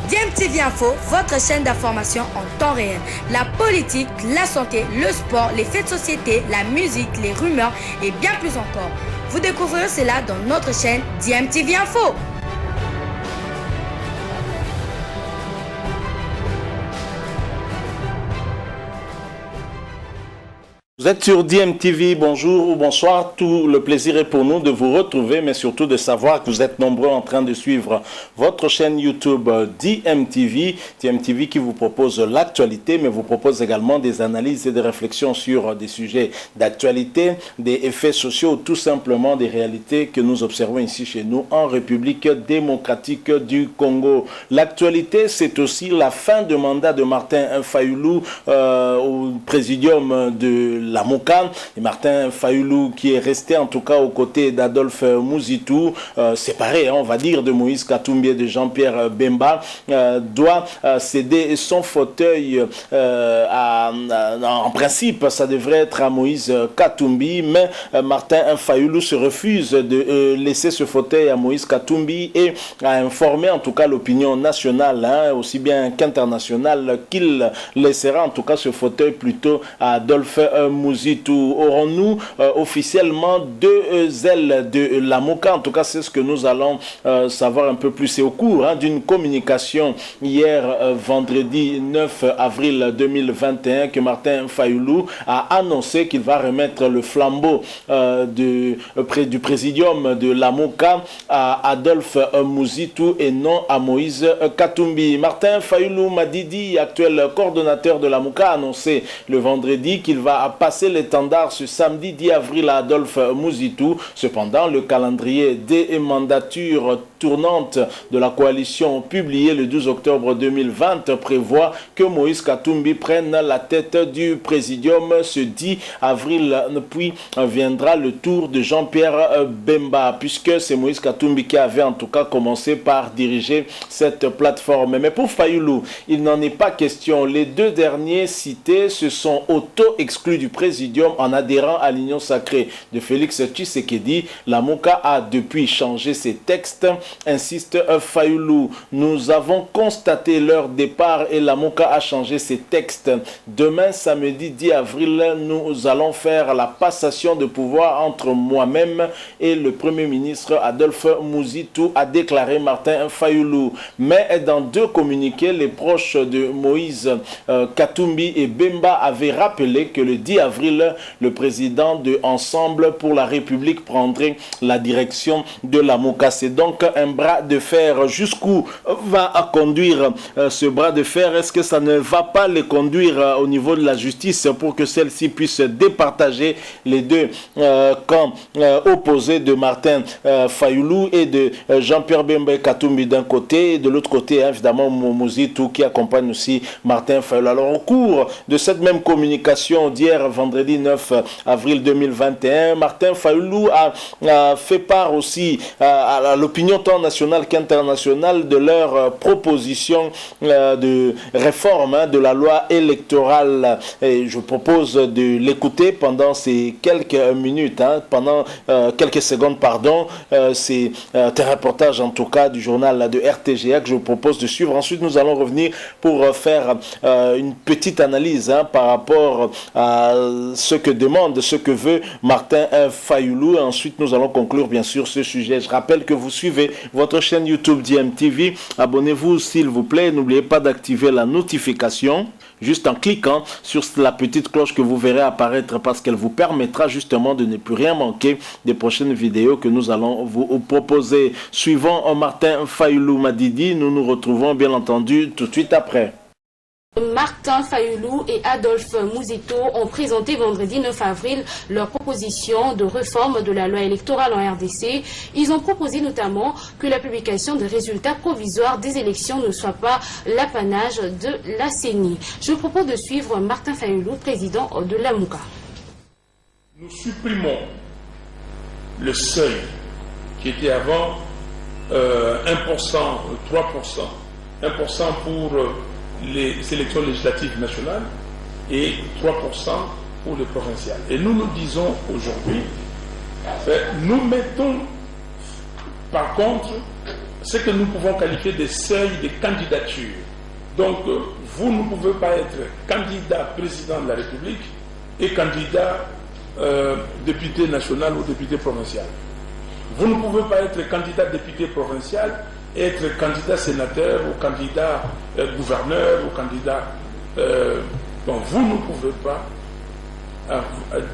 DMTV Info, votre chaîne d'information en temps réel. La politique, la santé, le sport, les faits de société, la musique, les rumeurs et bien plus encore. Vous découvrirez cela dans notre chaîne DMTV Info. Vous êtes sur DMTV, bonjour ou bonsoir, tout le plaisir est pour nous de vous retrouver, mais surtout de savoir que vous êtes nombreux en train de suivre votre chaîne YouTube DMTV, DMTV qui vous propose l'actualité, mais vous propose également des analyses et des réflexions sur des sujets d'actualité, des effets sociaux, tout simplement des réalités que nous observons ici chez nous en République démocratique du Congo. L'actualité, c'est aussi la fin de mandat de Martin Fayulu au présidium de la MOCA, et Martin Fayulu qui est resté en tout cas aux côtés d'Adolphe Muzitu, séparé on va dire de Moïse Katumbi et de Jean-Pierre Bemba, doit céder son fauteuil en principe ça devrait être à Moïse Katumbi, mais Martin Fayulu se refuse de laisser ce fauteuil à Moïse Katumbi et a informé en tout cas l'opinion nationale, aussi bien qu'internationale, qu'il laissera en tout cas ce fauteuil plutôt à Adolphe Muzitu. Aurons-nous officiellement deux ailes de la MOCA? En tout cas, c'est ce que nous allons savoir un peu plus. C'est au cours d'une communication hier, vendredi 9 avril 2021, que Martin Fayulu a annoncé qu'il va remettre le flambeau du présidium de la MOCA à Adolphe Muzitu et non à Moïse Katumbi. Martin Fayulu Madidi, actuel coordonnateur de la MOCA, a annoncé le vendredi qu'il va passer l'étendard ce samedi 10 avril à Adolphe Muzitu. Cependant, le calendrier des mandatures tournantes de la coalition publié le 12 octobre 2020 prévoit que Moïse Katumbi prenne la tête du présidium ce 10 avril, puis viendra le tour de Jean-Pierre Bemba, puisque c'est Moïse Katumbi qui avait en tout cas commencé par diriger cette plateforme. Mais pour Fayulu, il n'en est pas question. Les deux derniers cités se sont auto-exclus du présidium en adhérant à l'Union sacrée de Félix Tshisekedi. La MOCA a depuis changé ses textes, insiste Fayulu. Nous avons constaté leur départ et la MOCA a changé ses textes. Demain, samedi 10 avril, nous allons faire la passation de pouvoir entre moi-même et le Premier ministre Adolphe Muzitu, a déclaré Martin Fayulu. Mais dans deux communiqués, les proches de Moïse Katumbi et Bemba avaient rappelé que le 10 avril, le président de Ensemble pour la République prendrait la direction de la MOCA. C'est donc un bras de fer. Jusqu'où va conduire ce bras de fer? Est-ce que ça ne va pas les conduire au niveau de la justice pour que celle-ci puisse départager les deux camps opposés de Martin Fayulu et de Jean-Pierre Bemba Katumbi d'un côté, et de l'autre côté évidemment Muzitu qui accompagne aussi Martin Fayulu. Alors au cours de cette même communication d'hier vendredi 9 avril 2021, Martin Fayulu a fait part aussi à l'opinion tant nationale qu'internationale de leur proposition de réforme de la loi électorale. Et je propose de l'écouter pendant ces quelques minutes, pendant quelques secondes, pardon. C'est un reportage en tout cas du journal de RTGA que je vous propose de suivre. Ensuite, nous allons revenir pour faire une petite analyse par rapport à ce que demande, ce que veut Martin Fayulu. Et ensuite, nous allons conclure bien sûr ce sujet. Je rappelle que vous suivez votre chaîne YouTube DMTV. Abonnez-vous s'il vous plaît. N'oubliez pas d'activer la notification juste en cliquant sur la petite cloche que vous verrez apparaître, parce qu'elle vous permettra justement de ne plus rien manquer des prochaines vidéos que nous allons vous proposer. Suivant Martin Fayulu Madidi, nous nous retrouvons bien entendu tout de suite après. Martin Fayulu et Adolphe Muzitu ont présenté vendredi 9 avril leur proposition de réforme de la loi électorale en RDC. Ils ont proposé notamment que la publication des résultats provisoires des élections ne soit pas l'apanage de la CENI. Je vous propose de suivre Martin Fayulu, président de la MOCA. Nous supprimons le seuil qui était avant 1%, 3%, 1% pour les élections législatives nationales et 3% pour les provinciales. Et nous nous disons aujourd'hui, nous mettons par contre ce que nous pouvons qualifier de seuil de candidature. Donc, vous ne pouvez pas être candidat président de la République et candidat député national ou député provincial. Vous ne pouvez pas être candidat député provincial et être candidat sénateur ou candidat gouverneur ou candidat... donc, vous ne pouvez pas,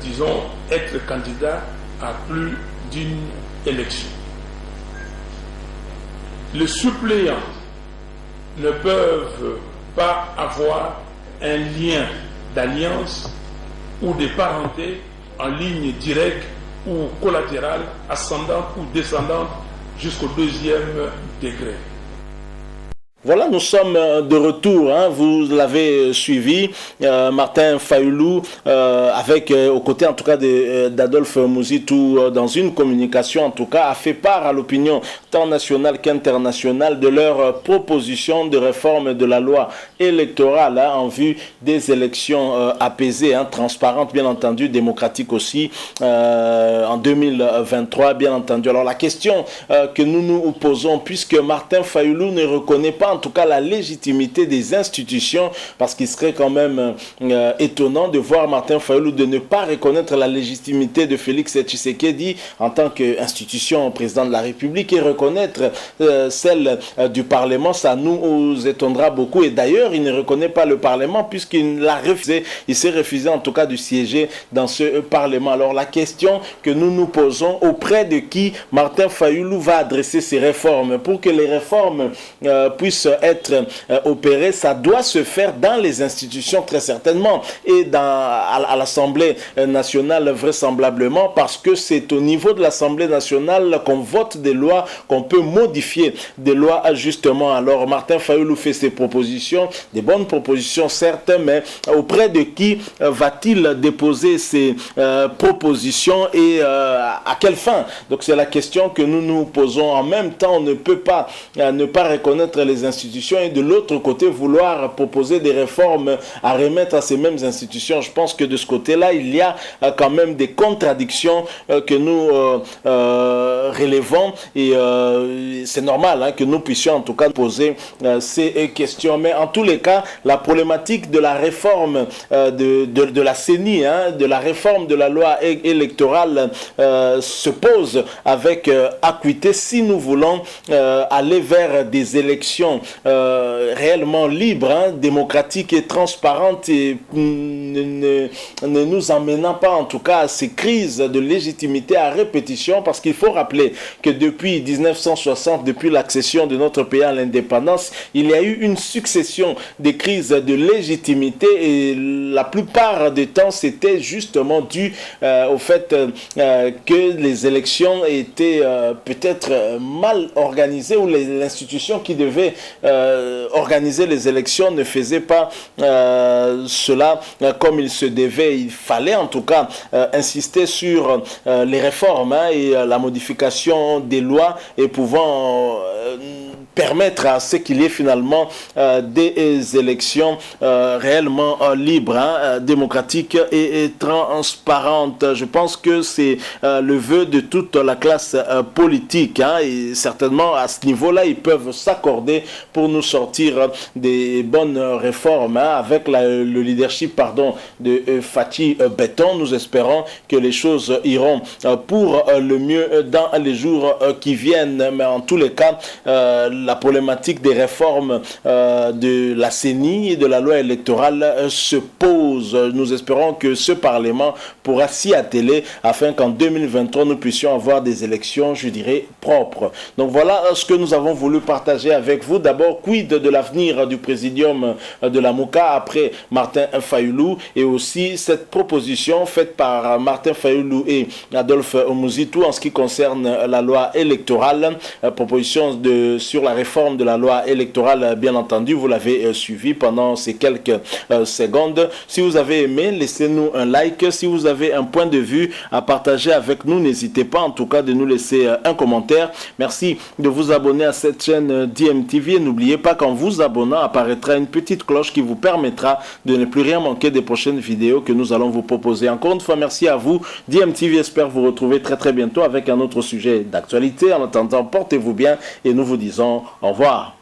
disons, être candidat à plus d'une élection. Les suppléants ne peuvent pas avoir un lien d'alliance ou de parenté en ligne directe ou collatérale, ascendante ou descendante jusqu'au deuxième degré. Voilà, nous sommes de retour, hein, vous l'avez suivi, Martin Fayulu, avec aux côtés en tout cas d'Adolphe Muzitu, dans une communication en tout cas, a fait part à l'opinion tant nationale qu'internationale de leur proposition de réforme de la loi électorale, hein, en vue des élections apaisées, hein, transparentes bien entendu, démocratiques aussi, en 2023 bien entendu. Alors la question que nous nous posons, puisque Martin Fayulu ne reconnaît pas en tout cas la légitimité des institutions, parce qu'il serait quand même étonnant de voir Martin Fayulu de ne pas reconnaître la légitimité de Félix Tshisekedi en tant qu'institution président de la République et reconnaître celle du Parlement, ça nous étonnera beaucoup. Et d'ailleurs, il ne reconnaît pas le Parlement puisqu'il l'a refusé, il s'est refusé en tout cas de siéger dans ce Parlement. Alors la question que nous nous posons, auprès de qui Martin Fayulu va adresser ces réformes? Pour que les réformes puissent être opérées, ça doit se faire dans les institutions très certainement et à l'Assemblée nationale vraisemblablement, parce que c'est au niveau de l'Assemblée nationale qu'on vote des lois, qu'on peut modifier des lois justement. Alors Martin Fayulu fait ses propositions, des bonnes propositions certes, mais auprès de qui va-t-il déposer ces propositions et à quelle fin? Donc c'est la question que nous nous posons. En même temps, on ne peut pas ne pas reconnaître les institutions et de l'autre côté vouloir proposer des réformes à remettre à ces mêmes institutions. Je pense que de ce côté-là, il y a quand même des contradictions que nous relevons et c'est normal, hein, que nous puissions en tout cas poser ces questions. Mais en tous les cas, la problématique de la réforme de la CENI, hein, de la réforme de la loi électorale se pose avec acuité si nous voulons aller vers des élections réellement libres, hein, démocratiques et transparentes et ne nous amenant pas en tout cas à ces crises de légitimité à répétition, parce qu'il faut rappeler que depuis 1960, depuis l'accession de notre pays à l'indépendance, il y a eu une succession de crises de légitimité et la plupart des temps c'était justement dû au fait que les élections étaient peut-être mal organisées ou l'institution qui devait organiser les élections ne faisait pas cela comme il se devait. Il fallait en tout cas insister sur les réformes, hein, et la modification des lois et pouvant permettre à ce qu'il y ait finalement des élections réellement libres, hein, démocratiques et transparentes. Je pense que c'est le vœu de toute la classe politique, hein, et certainement à ce niveau-là, ils peuvent s'accorder pour nous sortir des bonnes réformes, hein, avec le leadership de Fathi Béton. Nous espérons que les choses iront pour le mieux dans les jours qui viennent, mais en tous les cas, la problématique des réformes de la CENI et de la loi électorale se pose. Nous espérons que ce Parlement pourra s'y atteler afin qu'en 2023, nous puissions avoir des élections, je dirais, propres. Donc voilà ce que nous avons voulu partager avec vous. D'abord, quid de l'avenir du présidium de la MOUCA après Martin Fayulu, et aussi cette proposition faite par Martin Fayulu et Adolphe Muzitu en ce qui concerne la loi électorale, proposition sur la réforme de la loi électorale, bien entendu. Vous l'avez suivi pendant ces quelques secondes. Si vous avez aimé, laissez-nous un like. Si vous avez un point de vue à partager avec nous, n'hésitez pas en tout cas de nous laisser un commentaire. Merci de vous abonner à cette chaîne DMTV et n'oubliez pas qu'en vous abonnant apparaîtra une petite cloche qui vous permettra de ne plus rien manquer des prochaines vidéos que nous allons vous proposer. Encore une fois, merci à vous. DMTV espère vous retrouver très bientôt avec un autre sujet d'actualité. En attendant, portez-vous bien et nous vous disons au revoir.